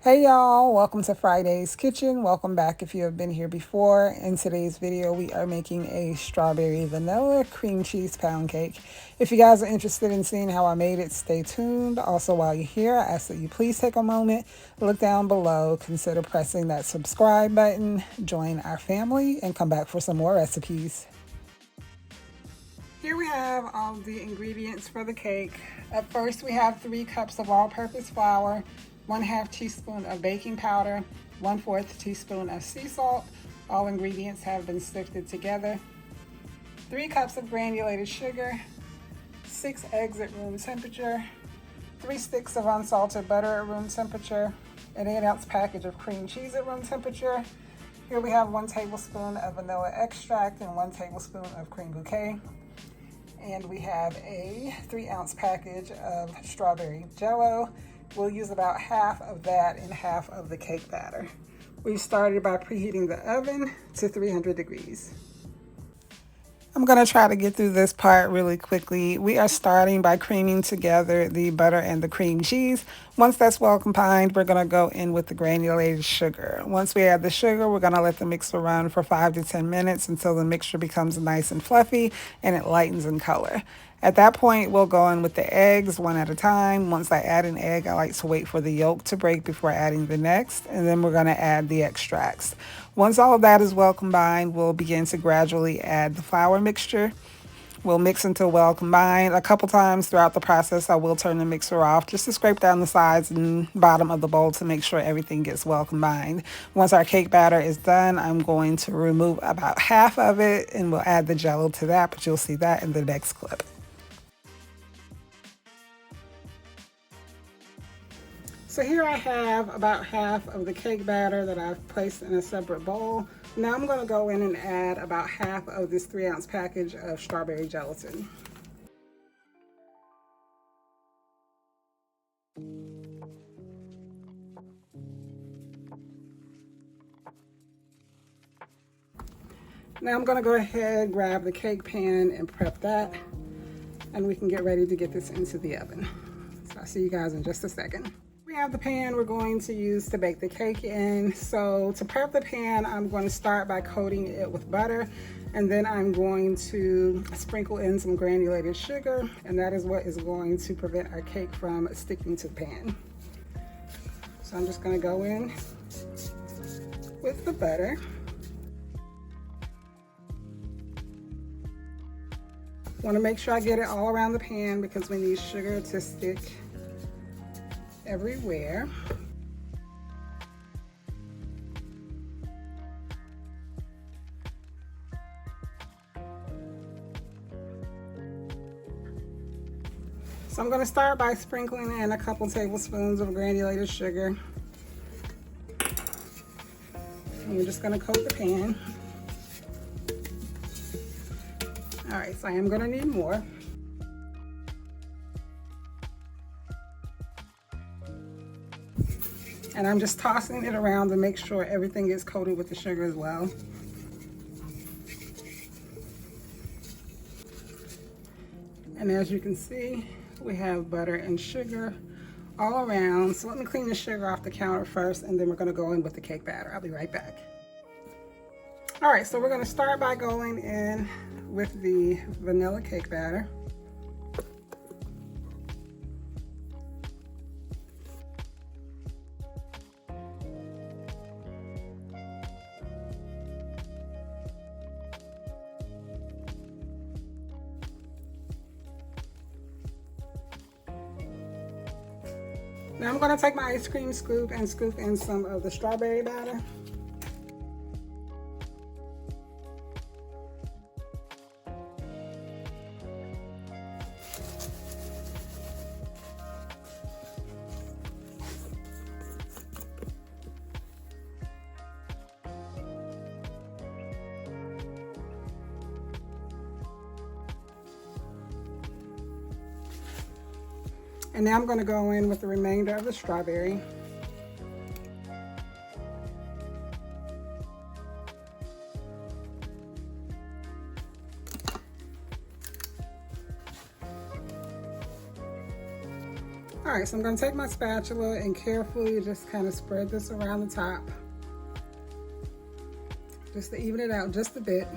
Hey y'all, welcome to Friday's Kitchen. Welcome back if you have been here before. In today's video, we are making a strawberry vanilla cream cheese pound cake. If you guys are interested in seeing how I made it, stay tuned. Also, while you're here, I ask that you please take a moment, look down below, consider pressing that subscribe button, join our family, and come back for some more recipes. Here we have all the ingredients for the cake. At first, we have 3 cups of all-purpose flour, 1/2 teaspoon of baking powder, 1/4 teaspoon of sea salt. All ingredients have been sifted together. 3 cups of granulated sugar, 6 eggs at room temperature, 3 sticks of unsalted butter at room temperature, an 8-ounce package of cream cheese at room temperature. Here we have 1 tablespoon of vanilla extract and 1 tablespoon of cream bouquet. And we have a 3-ounce package of strawberry jello. We'll use about half of that and half of the cake batter. We started by preheating the oven to 300 degrees. I'm going to try to get through this part really quickly. We are starting by creaming together the butter and the cream cheese. Once that's well combined, we're going to go in with the granulated sugar. Once we add the sugar, we're going to let the mixer run for 5 to 10 minutes until the mixture becomes nice and fluffy and it lightens in color. At that point, we'll go in with the eggs one at a time. Once I add an egg, I like to wait for the yolk to break before adding the next, and then we're going to add the extracts. Once all of that is well combined, we'll begin to gradually add the flour mixture. We'll mix until well combined. A couple times throughout the process, I will turn the mixer off just to scrape down the sides and bottom of the bowl to make sure everything gets well combined. Once our cake batter is done, I'm going to remove about half of it and we'll add the jello to that, but you'll see that in the next clip. So here I have about half of the cake batter that I've placed in a separate bowl. Now I'm going to go in and add about half of this 3-ounce package of strawberry gelatin. Now I'm going to go ahead, grab the cake pan and prep that, and we can get ready to get this into the oven. So I'll see you guys in just a second. We have the pan we're going to use to bake the cake in. So to prep the pan, I'm going to start by coating it with butter, and then I'm going to sprinkle in some granulated sugar, and that is what is going to prevent our cake from sticking to the pan. So I'm just going to go in with the butter. Want to make sure I get it all around the pan because we need sugar to stick everywhere. So I'm going to start by sprinkling in a couple tablespoons of granulated sugar. And we're just going to coat the pan. All right, so I am going to need more. And I'm just tossing it around to make sure everything is coated with the sugar as well. And as you can see, we have butter and sugar all around. So let me clean the sugar off the counter first, and then we're going to go in with the cake batter. I'll be right back. All right, so we're going to start by going in with the vanilla cake batter. Now I'm going to take my ice cream scoop and scoop in some of the strawberry batter. And now I'm going to go in with the remainder of the strawberry. All right, so I'm gonna take my spatula and carefully just kind of spread this around the top, just to even it out just a bit.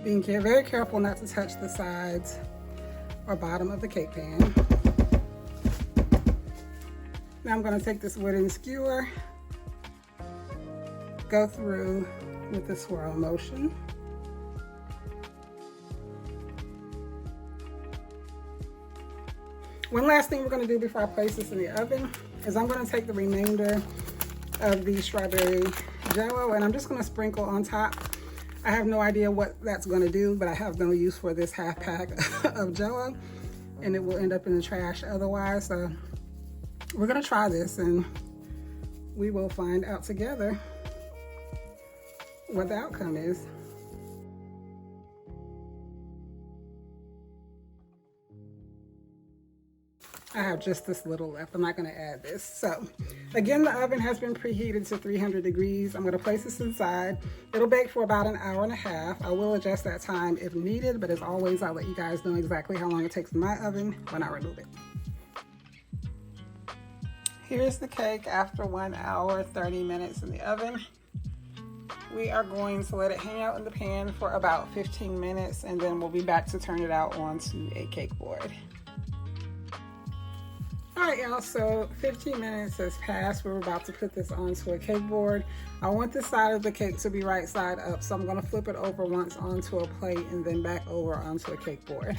Being very careful not to touch the sides or bottom of the cake pan. Now I'm gonna take this wooden skewer, go through with the swirl motion. One last thing we're going to do before I place this in the oven is I'm going to take the remainder of the strawberry jello and I'm just going to sprinkle on top. I have no idea what that's going to do, but I have no use for this half pack of jello and it will end up in the trash otherwise. So we're going to try this and we will find out together what the outcome is. I have just this little left. I'm not going to add this. So again, the oven has been preheated to 300 degrees. I'm going to place this inside. It'll bake for about an hour and a half. I will adjust that time if needed, but as always, I'll let you guys know exactly how long it takes in my oven when I remove it. Here's the cake after 1 hour, 30 minutes in the oven. We are going to let it hang out in the pan for about 15 minutes and then we'll be back to turn it out onto a cake board. All right, y'all, so 15 minutes has passed. We're about to put this onto a cake board. I want this side of the cake to be right side up, so I'm gonna flip it over once onto a plate and then back over onto a cake board.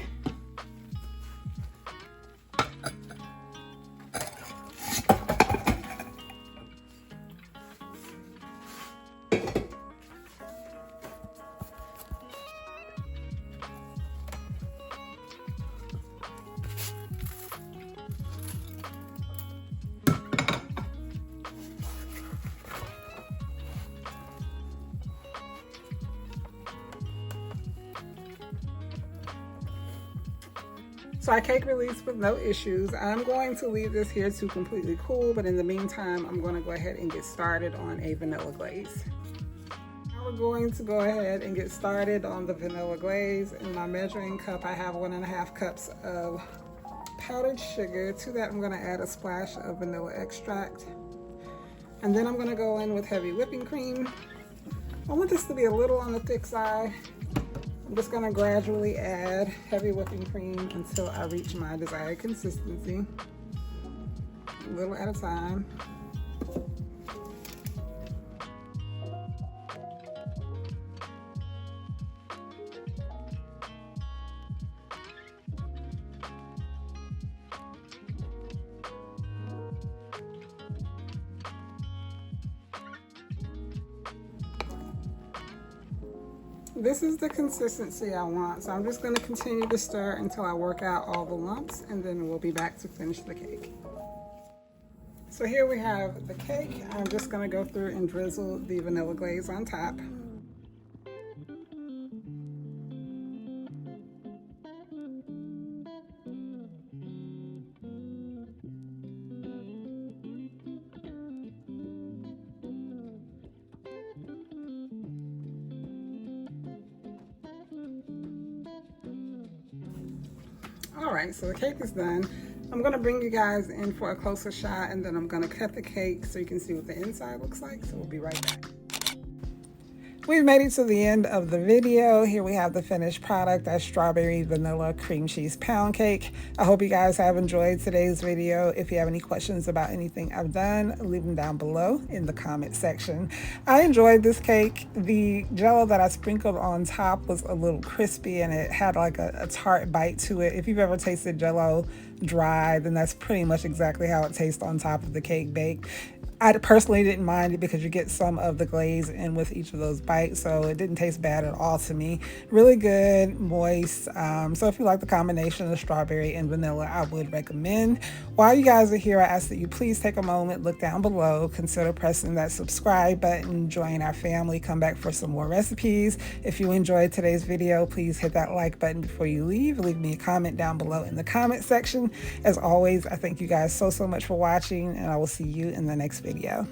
So our cake released with no issues. I'm going to leave this here to completely cool, but in the meantime, I'm going to go ahead and get started on a vanilla glaze. Now we're going to go ahead and get started on the vanilla glaze. In my measuring cup, I have 1.5 cups of powdered sugar. To that, I'm going to add a splash of vanilla extract. And then I'm going to go in with heavy whipping cream. I want this to be a little on the thick side. I'm just going to gradually add heavy whipping cream until I reach my desired consistency, a little at a time. This is the consistency I want, so I'm just going to continue to stir until I work out all the lumps, and then we'll be back to finish the cake. So here we have the cake. I'm just going to go through and drizzle the vanilla glaze on top. All right, so the cake is done. I'm gonna bring you guys in for a closer shot and then I'm gonna cut the cake so you can see what the inside looks like. So we'll be right back. We've made it to the end of the video. Here we have the finished product, that strawberry vanilla cream cheese pound cake. I hope you guys have enjoyed today's video. If you have any questions about anything I've done, leave them down below in the comment section. I enjoyed this cake. The jello that I sprinkled on top was a little crispy and it had like a tart bite to it. If you've ever tasted jello dry, then that's pretty much exactly how it tastes on top of the cake baked. I personally didn't mind it because you get some of the glaze in with each of those bites, so it didn't taste bad at all to me. Really good, moist. So if you like the combination of strawberry and vanilla, I would recommend. While you guys are here, I ask that you please take a moment, look down below, consider pressing that subscribe button, join our family, come back for some more recipes. If you enjoyed today's video, please hit that like button before you leave. Leave me a comment down below in the comment section. As always, I thank you guys so much for watching, and I will see you in the next video.